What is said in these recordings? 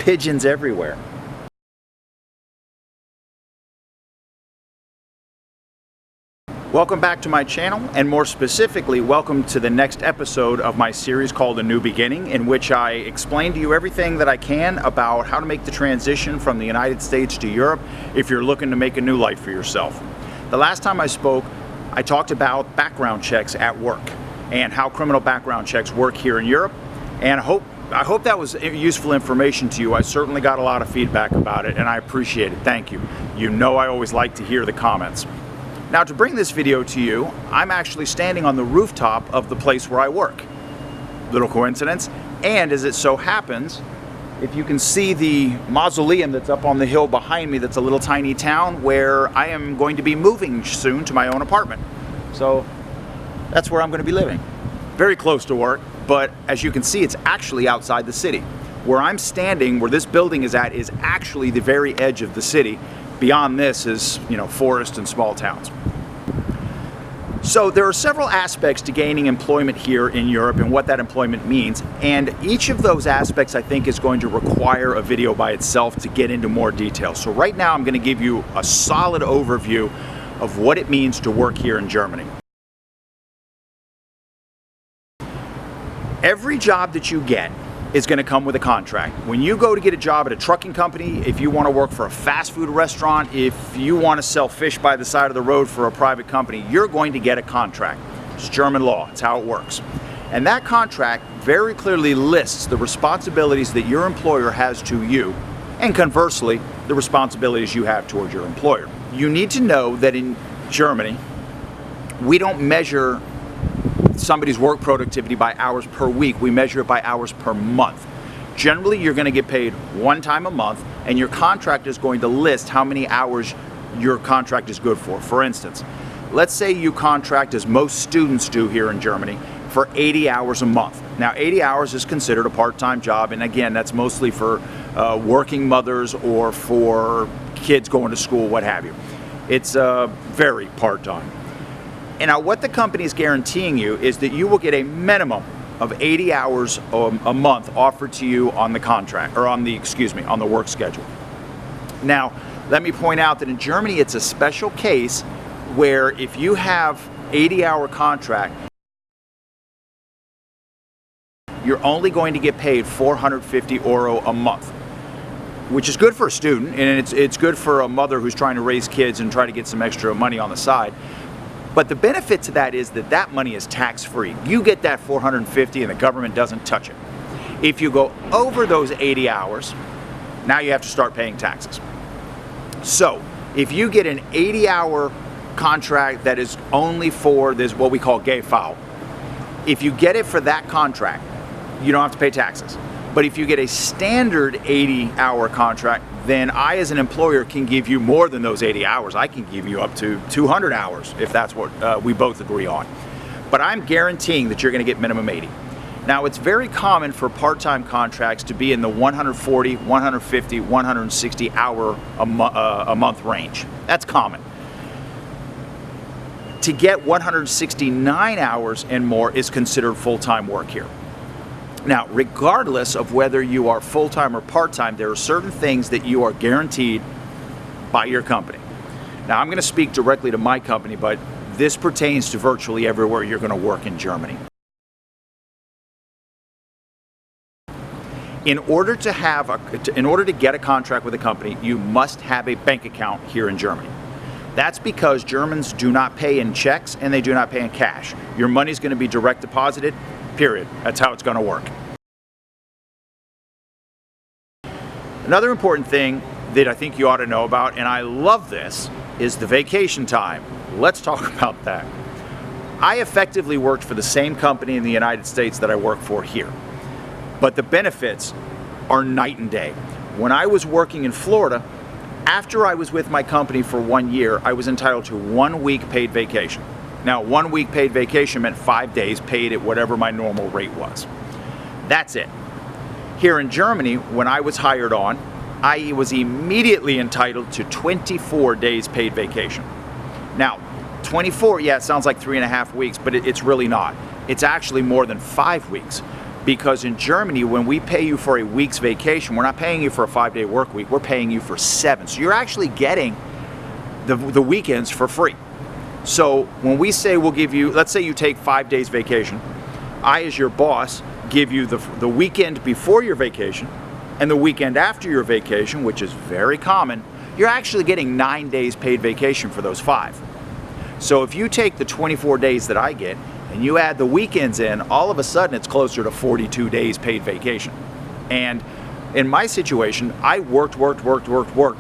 pigeons everywhere. Welcome back to my channel, and more specifically, welcome to the next episode of my series called A New Beginning, in which I explain to you everything that I can about how to make the transition from the United States to Europe if you're looking to make a new life for yourself. The last time I spoke, I talked about background checks at work and how criminal background checks work here in Europe, and I hope that was useful information to you. I certainly got a lot of feedback about it, and I appreciate it. Thank you. You know I always like to hear the comments. Now, to bring this video to you, I'm actually standing on the rooftop of the place where I work. Little coincidence. And as it so happens, if you can see the mausoleum that's up on the hill behind me, that's a little tiny town where I am going to be moving soon to my own apartment. So that's where I'm going to be living. Very close to work, but as you can see, it's actually outside the city. Where I'm standing, where this building is at, is actually the very edge of the city. Beyond this is, forest and small towns. So there are several aspects to gaining employment here in Europe and what that employment means, and each of those aspects I think is going to require a video by itself to get into more detail. So right now I'm going to give you a solid overview of what it means to work here in Germany. Every job that you get is going to come with a contract. When you go to get a job at a trucking company, if you want to work for a fast food restaurant, if you want to sell fish by the side of the road for a private company, you're going to get a contract. It's German law. It's how it works. And that contract very clearly lists the responsibilities that your employer has to you, and conversely, the responsibilities you have toward your employer. You need to know that in Germany, we don't measure somebody's work productivity by hours per week. We measure it by hours per month. Generally, you're going to get paid one time a month, and your contract is going to list how many hours your contract is good for. For instance, let's say you contract, as most students do here in Germany, for 80 hours a month. Now, 80 hours is considered a part-time job, and again, that's mostly for working mothers or for kids going to school, what have you. It's very part-time. And now what the company is guaranteeing you is that you will get a minimum of 80 hours a month offered to you on the contract, or on the work schedule. Now, let me point out that in Germany it's a special case where if you have 80-hour contract, you're only going to get paid 450 euro a month, which is good for a student, and it's good for a mother who's trying to raise kids and try to get some extra money on the side. But the benefit to that is that that money is tax-free. You get that 450 and the government doesn't touch it. If you go over those 80 hours, now you have to start paying taxes. So if you get an 80-hour contract that is only for this, what we call GV, if you get it for that contract, you don't have to pay taxes. But if you get a standard 80-hour contract, then I, as an employer, can give you more than those 80 hours. I can give you up to 200 hours if that's what we both agree on. But I'm guaranteeing that you're going to get minimum 80. Now, it's very common for part-time contracts to be in the 140, 150, 160 hour a month range. That's common. To get 169 hours and more is considered full-time work here. Now, regardless of whether you are full-time or part-time, there are certain things that you are guaranteed by your company. Now, I'm going to speak directly to my company, but this pertains to virtually everywhere you're going to work in Germany. In order to get a contract with a company, you must have a bank account here in Germany. That's because Germans do not pay in checks and they do not pay in cash. Your money's going to be direct deposited. Period. That's how it's going to work. Another important thing that I think you ought to know about, and I love this, is the vacation time. Let's talk about that. I effectively worked for the same company in the United States that I work for here, but the benefits are night and day. When I was working in Florida, after I was with my company for 1 year, I was entitled to 1 week paid vacation. Now, 1 week paid vacation meant 5 days paid at whatever my normal rate was. That's it. Here in Germany, when I was hired on, I was immediately entitled to 24 days paid vacation. Now, 24, yeah, it sounds like 3.5 weeks, but it's really not. It's actually more than 5 weeks. Because in Germany, when we pay you for a week's vacation, we're not paying you for a 5-day work week, we're paying you for 7. So you're actually getting the weekends for free. So when we say we'll give you, let's say you take 5 days vacation, I as your boss give you the weekend before your vacation and the weekend after your vacation, which is very common, you're actually getting 9 days paid vacation for those 5. So if you take the 24 days that I get and you add the weekends in, all of a sudden it's closer to 42 days paid vacation. And in my situation, I worked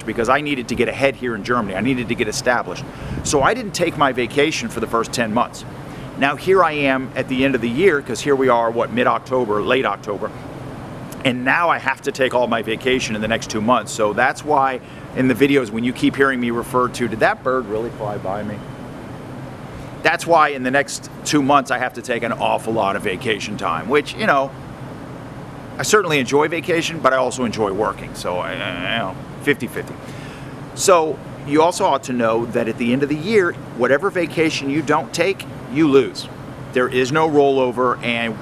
because I needed to get ahead here in Germany. I needed to get established. So I didn't take my vacation for the first 10 months. Now here I am at the end of the year, because here we are, mid-October, late October, and now I have to take all my vacation in the next 2 months. So that's why in the videos, when you keep hearing me refer to, did that bird really fly by me? That's why in the next 2 months I have to take an awful lot of vacation time, which, you know, I certainly enjoy vacation, but I also enjoy working. So, 50-50. So you also ought to know that at the end of the year, whatever vacation you don't take, you lose. There is no rollover, and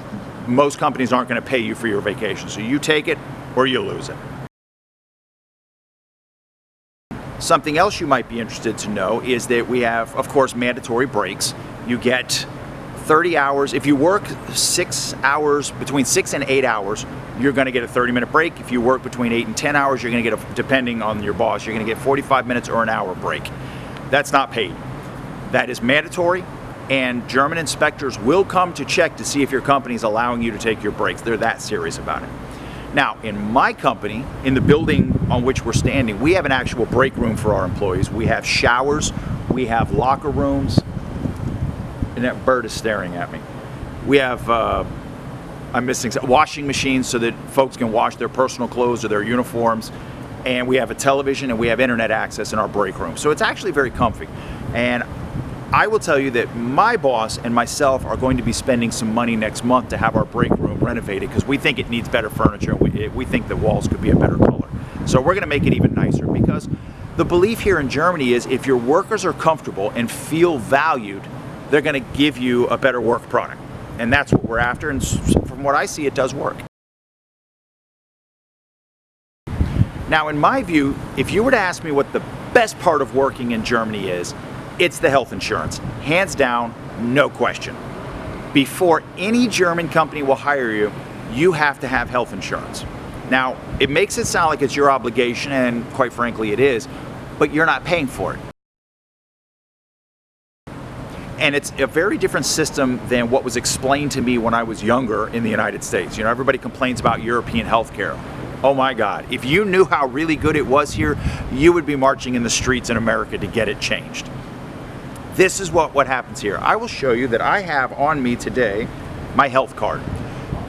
most companies aren't going to pay you for your vacation. So you take it or you lose it. Something else you might be interested to know is that we have, of course, mandatory breaks. You get 30 hours. If you work 6 hours, between 6 and 8 hours, you're going to get a 30-minute break. If you work between 8 and 10 hours, you're going to get, depending on your boss, you're going to get 45 minutes or an hour break. That's not paid. That is mandatory, and German inspectors will come to check to see if your company is allowing you to take your breaks. They're that serious about it. Now, in my company, in the building on which we're standing, we have an actual break room for our employees. We have showers, we have locker rooms, and that bird is staring at me. We have, I'm missing washing machines so that folks can wash their personal clothes or their uniforms, and we have a television and we have internet access in our break room. So it's actually very comfy. And I will tell you that my boss and myself are going to be spending some money next month to have our break room renovated, because we think it needs better furniture. We think the walls could be a better color. So we're going to make it even nicer, because the belief here in Germany is if your workers are comfortable and feel valued, they're going to give you a better work product. And that's what we're after, and from what I see, it does work. Now, in my view, if you were to ask me what the best part of working in Germany is, it's the health insurance. Hands down, no question. Before any German company will hire you, you have to have health insurance. Now, it makes it sound like it's your obligation, and quite frankly it is, but you're not paying for it. And it's a very different system than what was explained to me when I was younger in the United States. You know, everybody complains about European healthcare. Oh my God, if you knew how really good it was here, you would be marching in the streets in America to get it changed. This is what happens here. I will show you that I have on me today my health card.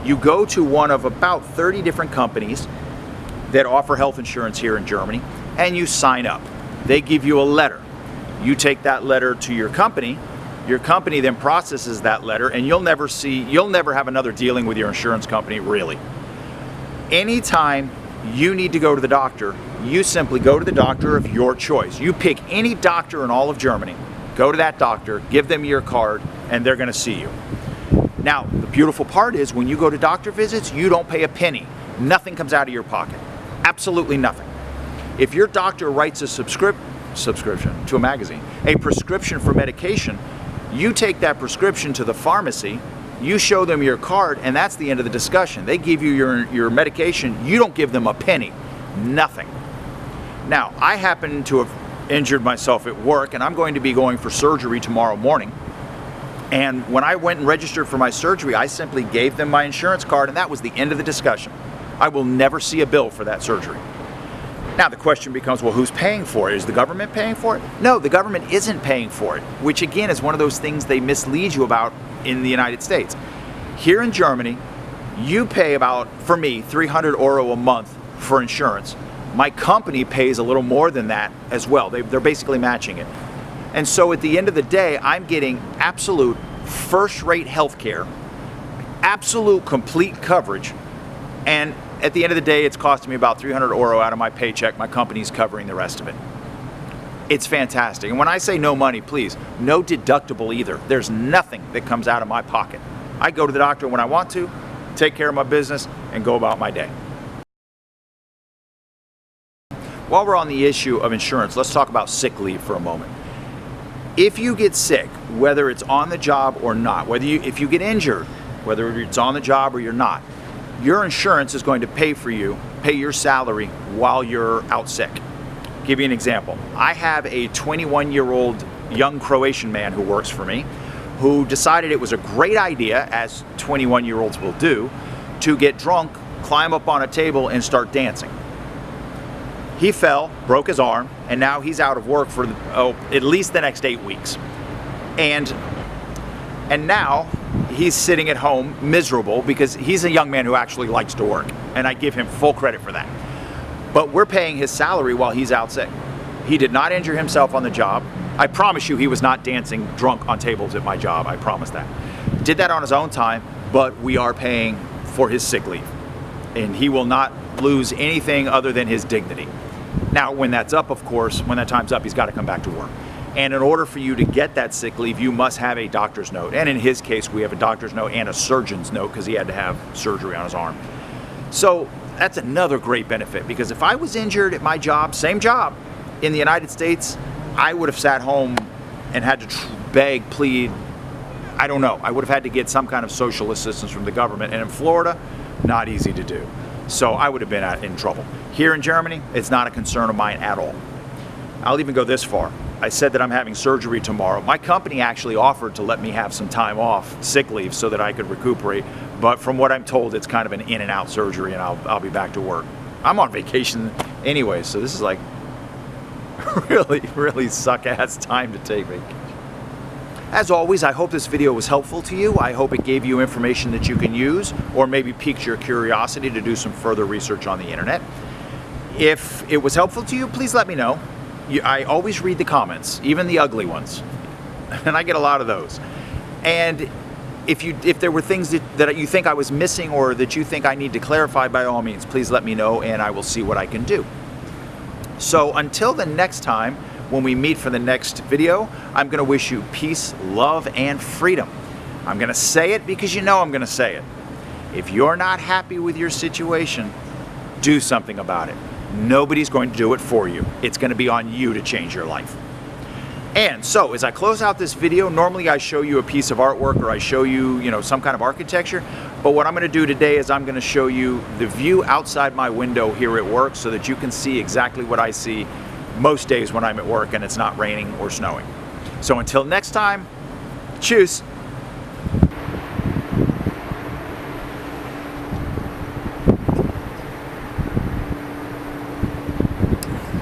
You go to one of about 30 different companies that offer health insurance here in Germany, and you sign up. They give you a letter. You take that letter to your company. Your company then processes that letter, and you'll never have another dealing with your insurance company, really. Anytime you need to go to the doctor, you simply go to the doctor of your choice. You pick any doctor in all of Germany, go to that doctor, give them your card, and they're going to see you. Now, the beautiful part is when you go to doctor visits, you don't pay a penny. Nothing comes out of your pocket. Absolutely nothing. If your doctor writes a subscription to a magazine, a prescription for medication, you take that prescription to the pharmacy, you show them your card, and that's the end of the discussion. They give you your medication. You don't give them a penny. Nothing. Now, I happen to have injured myself at work, and I'm going to be going for surgery tomorrow morning. And when I went and registered for my surgery, I simply gave them my insurance card, and that was the end of the discussion. I will never see a bill for that surgery. Now the question becomes, well, who's paying for it? Is the government paying for it? No, the government isn't paying for it, which again is one of those things they mislead you about in the United States. Here in Germany, you pay about, for me, 300 euro a month for insurance. My company pays a little more than that as well. They're basically matching it. And so at the end of the day, I'm getting absolute first-rate health care, absolute complete coverage, and at the end of the day, it's costing me about 300 euro out of my paycheck. My company's covering the rest of it. It's fantastic. And when I say no money, please, no deductible either. There's nothing that comes out of my pocket. I go to the doctor when I want to, take care of my business, and go about my day. While we're on the issue of insurance, let's talk about sick leave for a moment. If you get sick, whether it's on the job or not, if you get injured, whether it's on the job or you're not, your insurance is going to pay your salary while you're out sick. I'll give you an example. I have a 21-year-old young Croatian man who works for me who decided it was a great idea, as 21-year-olds will do, to get drunk, climb up on a table, and start dancing. He fell, broke his arm, and now he's out of work for at least the next 8 weeks. And now he's sitting at home miserable because he's a young man who actually likes to work, and I give him full credit for that. But we're paying his salary while he's out sick. He did not injure himself on the job. I promise you he was not dancing drunk on tables at my job, I promise that. Did that on his own time, but we are paying for his sick leave. And he will not lose anything other than his dignity. Now, when that's up, of course, when that time's up, he's got to come back to work. And in order for you to get that sick leave, you must have a doctor's note. And in his case, we have a doctor's note and a surgeon's note because he had to have surgery on his arm. So that's another great benefit, because if I was injured at my job, same job, in the United States, I would have sat home and had to beg, plead, I don't know. I would have had to get some kind of social assistance from the government. And in Florida, not easy to do. So I would have been in trouble. Here in Germany, it's not a concern of mine at all. I'll even go this far. I said that I'm having surgery tomorrow. My company actually offered to let me have some time off, sick leave, so that I could recuperate. But from what I'm told, it's kind of an in and out surgery, and I'll be back to work. I'm on vacation anyway, so this is like really, really suck-ass time to take vacation. As always, I hope this video was helpful to you. I hope it gave you information that you can use, or maybe piqued your curiosity to do some further research on the internet. If it was helpful to you, please let me know. I always read the comments, even the ugly ones, and I get a lot of those. And if there were things that you think I was missing or that you think I need to clarify, by all means, please let me know, and I will see what I can do. So until the next time, when we meet for the next video, I'm going to wish you peace, love, and freedom. I'm going to say it because you know I'm going to say it. If you're not happy with your situation, do something about it. Nobody's going to do it for you. It's going to be on you to change your life. And so, as I close out this video, normally I show you a piece of artwork or I show you, some kind of architecture. But what I'm going to do today is I'm going to show you the view outside my window here at work so that you can see exactly what I see most days when I'm at work and it's not raining or snowing. So until next time, tschüss.